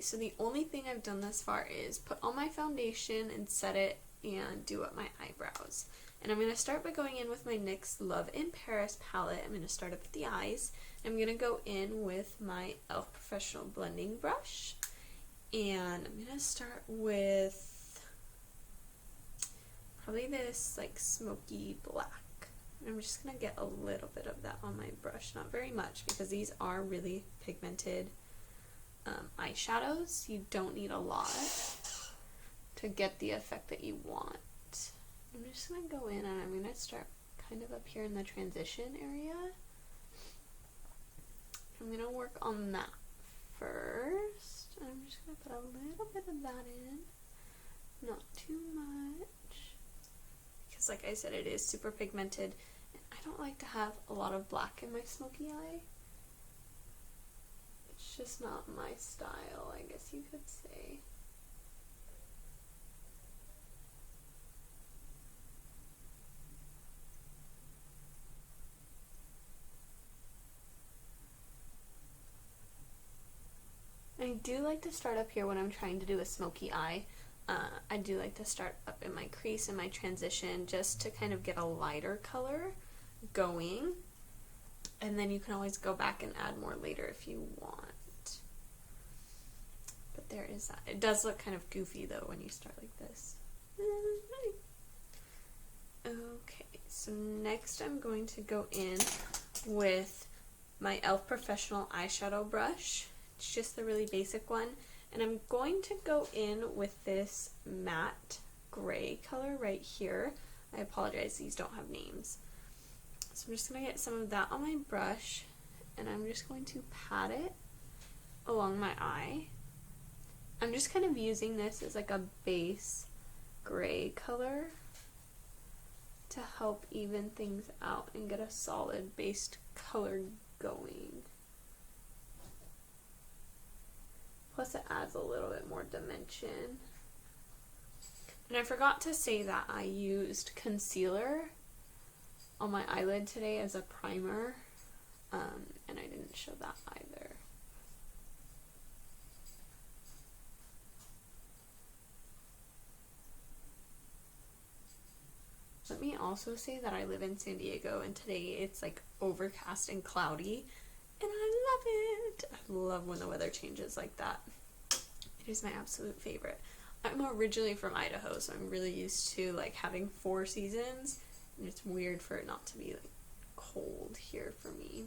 so the only thing I've done thus far is put on my foundation and set it and do up my eyebrows. And I'm going to start by going in with my NYX Love In Paris palette. I'm going to start up with the eyes. I'm going to go in with my E.L.F. Professional Blending Brush. And I'm going to start with probably this like smoky black. I'm just going to get a little bit of that on my brush, not very much, because these are really pigmented eyeshadows. You don't need a lot to get the effect that you want. I'm just going to go in and I'm going to start kind of up here in the transition area. I'm going to work on that first. I'm just going to put a little bit of that in, not too much, because like I said, it is super pigmented. I don't like to have a lot of black in my smoky eye. It's just not my style, I guess you could say. I do like to start up here when I'm trying to do a smoky eye. I do like to start up in my crease and my transition just to kind of get a lighter color going, and then you can always go back and add more later if you want. But there is that. It does look kind of goofy though when you start like this. Okay, so next I'm going to go in with my E.L.F. Professional Eyeshadow Brush. It's just the really basic one, and I'm going to go in with this matte gray color right here. I apologize, these don't have names. So I'm just going to get some of that on my brush, and I'm just going to pat it along my eye. I'm just kind of using this as like a base gray color to help even things out and get a solid based color going. Plus it adds a little bit more dimension. And I forgot to say that I used concealer on my eyelid today as a primer, and I didn't show that either. Let me also say that I live in San Diego, and today it's like overcast and cloudy, and I love it. I love when the weather changes like that. It is my absolute favorite. I'm originally from Idaho, so I'm really used to like having 4 seasons, and it's weird for it not to be like cold here for me.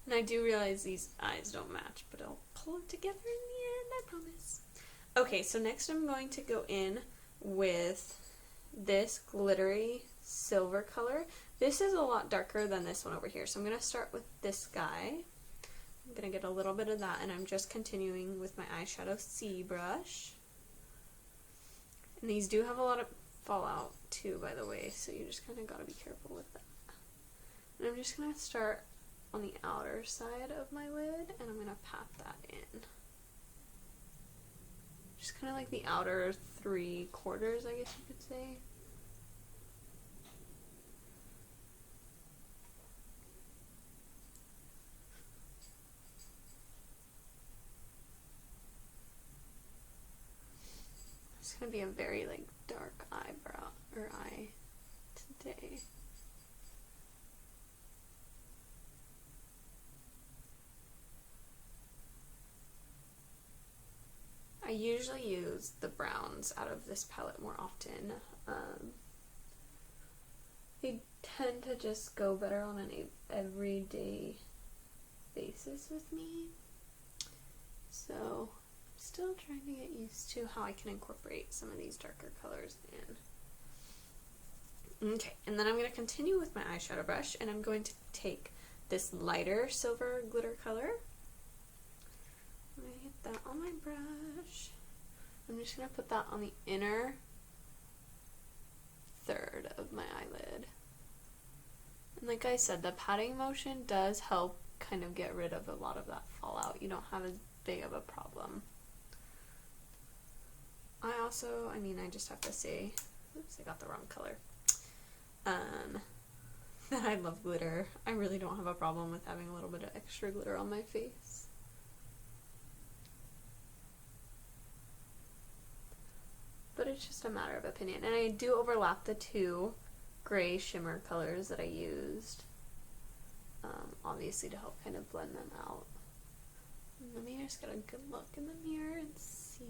And I do realize these eyes don't match, but I'll pull it together in the end, I promise. Okay, so next I'm going to go in with this glittery silver color. This is a lot darker than this one over here, so I'm going to start with this guy. I'm going to get a little bit of that, and I'm just continuing with my eyeshadow C brush. And these do have a lot of fallout too, by the way, so you just kind of got to be careful with that. And I'm just going to start on the outer side of my lid, and I'm going to pat that in. Just kind of like the outer 3/4, I guess you could say. It's going to be a very like dark eyebrow or eye today. I usually use the browns out of this palette more often. They tend to just go better on an everyday basis with me. So I'm still trying to get used to how I can incorporate some of these darker colors in. Okay, and then I'm going to continue with my eyeshadow brush, and I'm going to take this lighter silver glitter color. I'm going to get that on my brush. I'm just going to put that on the inner third of my eyelid. And like I said, the patting motion does help kind of get rid of a lot of that fallout. You don't have as big of a problem. I just have to say, oops, I got the wrong color, that I love glitter. I really don't have a problem with having a little bit of extra glitter on my face. it's just a matter of opinion. And I do overlap the two gray shimmer colors that I used, obviously to help kind of blend them out. Let me just get a good look in the mirror and see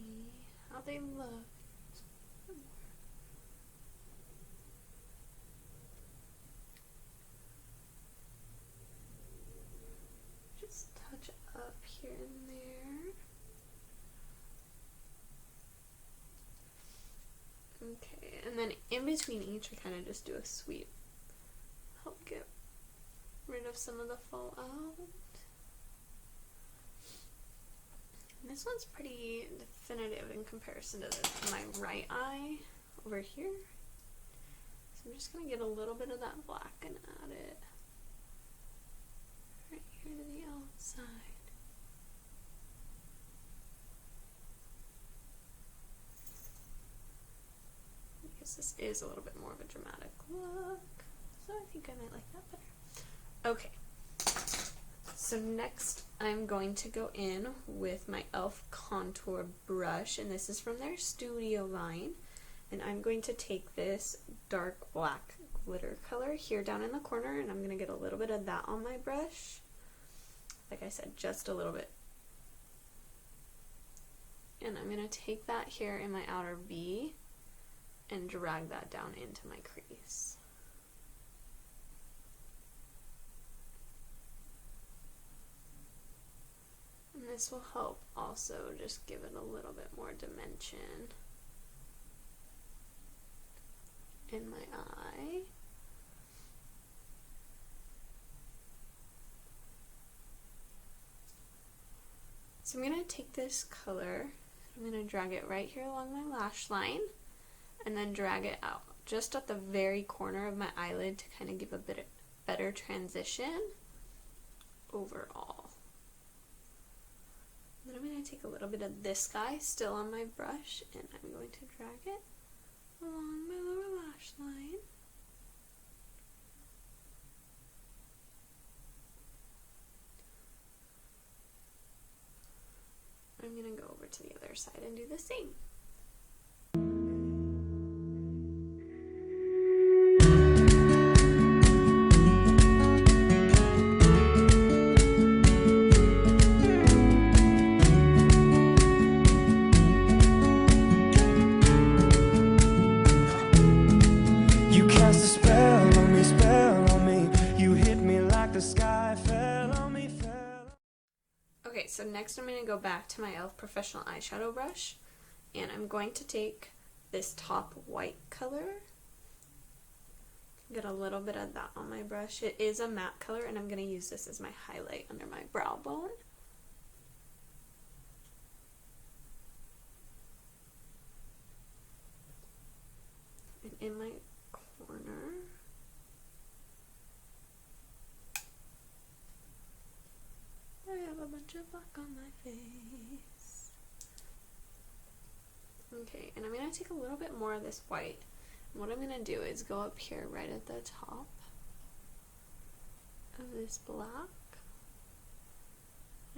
how they look. Just touch up here and there. Okay, and then in between each, I kind of just do a sweep. Help get rid of some of the fallout. And this one's pretty definitive in comparison to my right eye over here. So I'm just going to get a little bit of that black and add it right here to the outside. This is a little bit more of a dramatic look, so I think I might like that better. Okay, so next I'm going to go in with my E.L.F. contour brush, and this is from their studio line, and I'm going to take this dark black glitter color here down in the corner, and I'm going to get a little bit of that on my brush. Like I said, just a little bit. And I'm going to take that here in my outer V and drag that down into my crease. And this will help also just give it a little bit more dimension in my eye. So I'm going to take this color, I'm going to drag it right here along my lash line, and then drag it out just at the very corner of my eyelid to kind of give a bit better transition overall. Then I'm going to take a little bit of this guy still on my brush, and I'm going to drag it along my lower lash line. I'm going to go over to the other side and do the same. Okay, so next I'm going to go back to my E.L.F. Professional Eyeshadow brush, and I'm going to take this top white color, get a little bit of that on my brush. It is a matte color, and I'm going to use this as my highlight under my brow bone. And in my corner, I have a bunch of black on my face. Okay, and I'm going to take a little bit more of this white. And what I'm going to do is go up here right at the top of this black.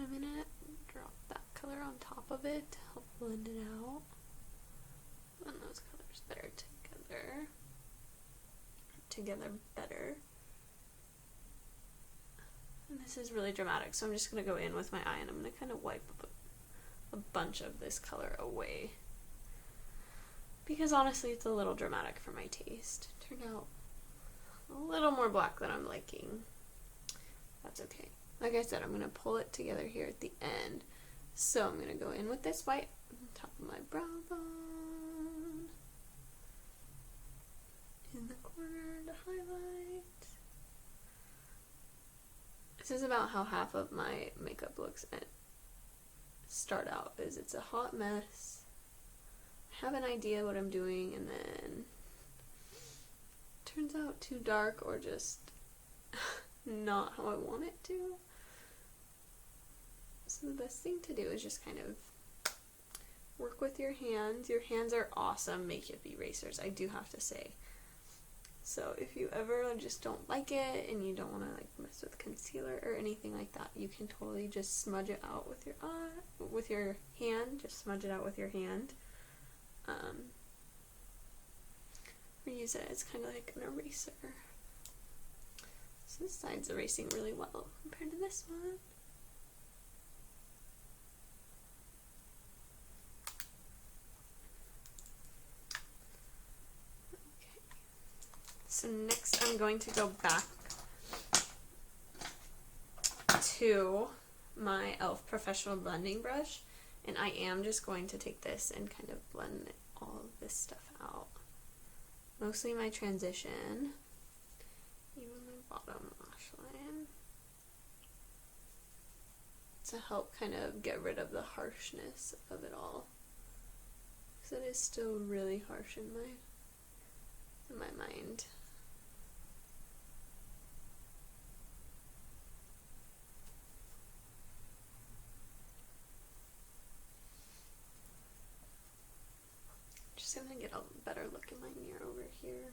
I'm going to drop that color on top of it to help blend it out. Blend those colors better together better. And this is really dramatic, so I'm just going to go in with my eye and I'm going to kind of wipe a bunch of this color away. Because honestly, it's a little dramatic for my taste. It turned out a little more black than I'm liking. That's okay. Like I said, I'm going to pull it together here at the end. So I'm going to go in with this white on top of my brow bone. In the corner to highlight. This is about how half of my makeup looks start out, is it's a hot mess. I have an idea what I'm doing, and then it turns out too dark or just not how I want it to. So the best thing to do is just kind of work with your hands. Your hands are awesome makeup erasers, I do have to say. So if you ever just don't like it and you don't want to like mess with concealer or anything like that, you can totally just smudge it out with your hand. Just smudge it out with your hand. or use it as kind of like an eraser. So this side's erasing really well compared to this one. Okay. So next I'm going to go back to my E.L.F. professional blending brush, and I am just going to take this and kind of blend all of this stuff out. Mostly my transition, even my bottom lash line, to help kind of get rid of the harshness of it all, because it is still really harsh in my mind. Just gonna get a better look in my mirror over here.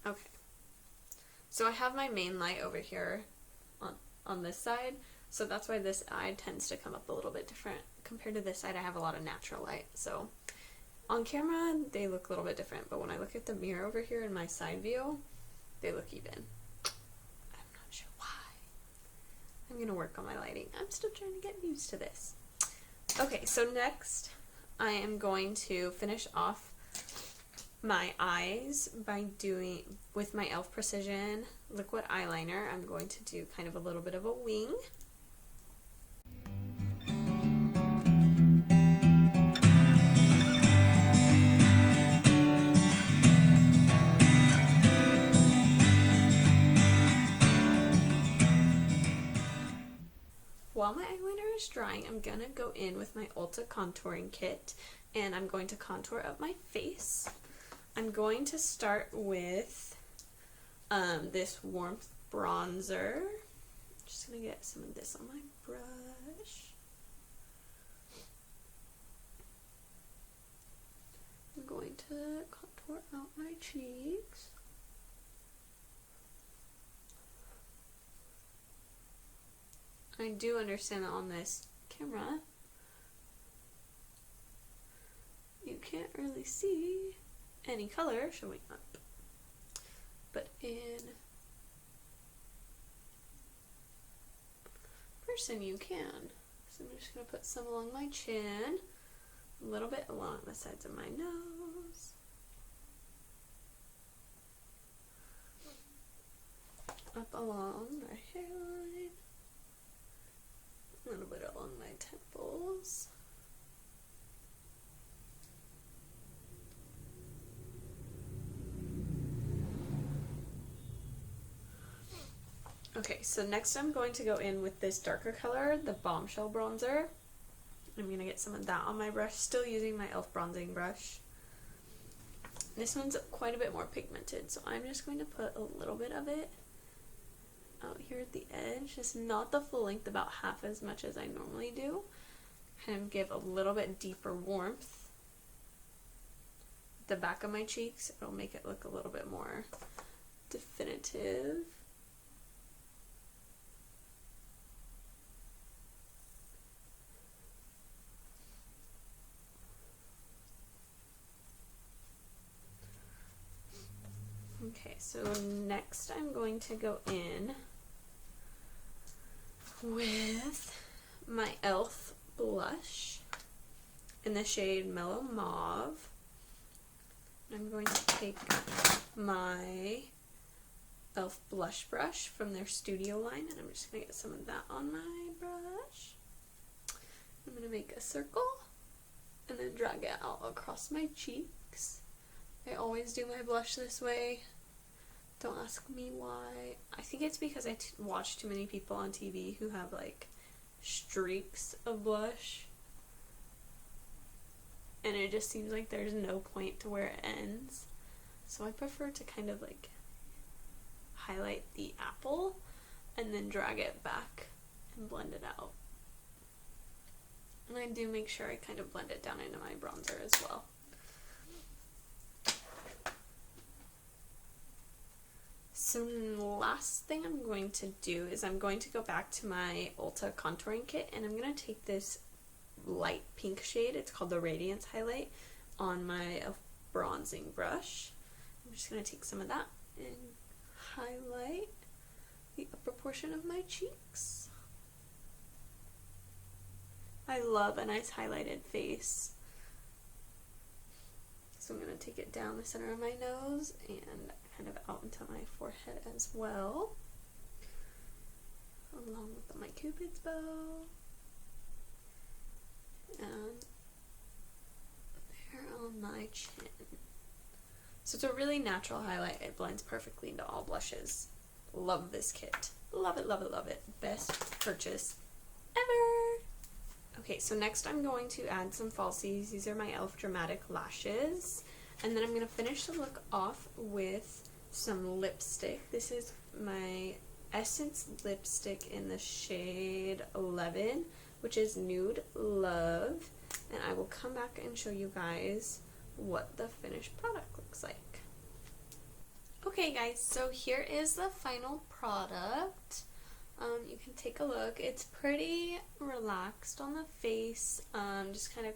Okay. So I have my main light over here on this side, so that's why this eye tends to come up a little bit different. Compared to this side, I have a lot of natural light, so on camera, they look a little bit different, but when I look at the mirror over here in my side view, they look even. I'm not sure why. I'm going to work on my lighting. I'm still trying to get used to this. Okay, so next, I am going to finish off my eyes by doing, with my E.L.F. Precision liquid eyeliner, I'm going to do kind of a little bit of a wing. While my eyeliner is drying, I'm going to go in with my Ulta Contouring Kit, and I'm going to contour up my face. I'm going to start with this Warmth bronzer. I'm just going to get some of this on my brush. I'm going to contour out my cheeks. I do understand that on this camera, you can't really see any color showing up, but in person you can. So I'm just going to put some along my chin, a little bit along the sides of my nose, up along my hairline, a little bit along my temples. Okay, so next I'm going to go in with this darker color, the Bombshell bronzer. I'm going to get some of that on my brush, still using my E.L.F. bronzing brush. This one's quite a bit more pigmented, so I'm just going to put a little bit of it out here at the edge, just not the full length, about half as much as I normally do. Kind of give a little bit deeper warmth. The back of my cheeks, it'll make it look a little bit more definitive. Okay, so next I'm going to go in with my E.L.F. blush in the shade Mellow Mauve. I'm going to take my E.L.F. blush brush from their Studio line, and I'm just going to get some of that on my brush. I'm going to make a circle and then drag it out across my cheeks. I always do my blush this way. Don't ask me why. I think it's because I watch too many people on TV who have like streaks of blush, and it just seems like there's no point to where it ends. So I prefer to kind of like highlight the apple and then drag it back and blend it out. And I do make sure I kind of blend it down into my bronzer as well. So last thing I'm going to do is I'm going to go back to my Ulta Contouring Kit, and I'm going to take this light pink shade, it's called the Radiance Highlight, on my bronzing brush. I'm just going to take some of that and highlight the upper portion of my cheeks. I love a nice highlighted face. So I'm going to take it down the center of my nose and kind of out into my forehead as well, along with my Cupid's bow, and there on my chin. So it's a really natural highlight. It blends perfectly into all blushes. Love this kit. Love it, love it, love it. Best purchase ever. Okay, so next I'm going to add some falsies. These are my E.L.F. Dramatic Lashes. And then I'm going to finish the look off with some lipstick. This is my Essence lipstick in the shade 11, which is Nude Love. And I will come back and show you guys what the finished product looks like. Okay guys, so here is the final product. You can take a look. It's pretty relaxed on the face, just kind of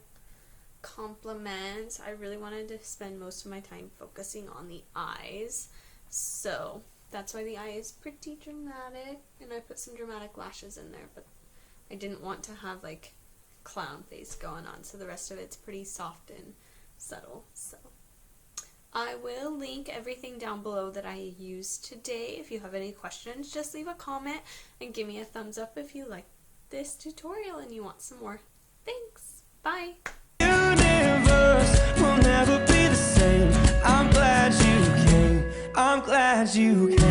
complements. I really wanted to spend most of my time focusing on the eyes, so that's why the eye is pretty dramatic, and I put some dramatic lashes in there, but I didn't want to have like clown face going on, so the rest of it's pretty soft and subtle. So I will link everything down below that I used today. If you have any questions, just leave a comment and give me a thumbs up if you like this tutorial and you want some more. Thanks. Bye. Universe will never be the same. I'm glad you came. I'm glad you came.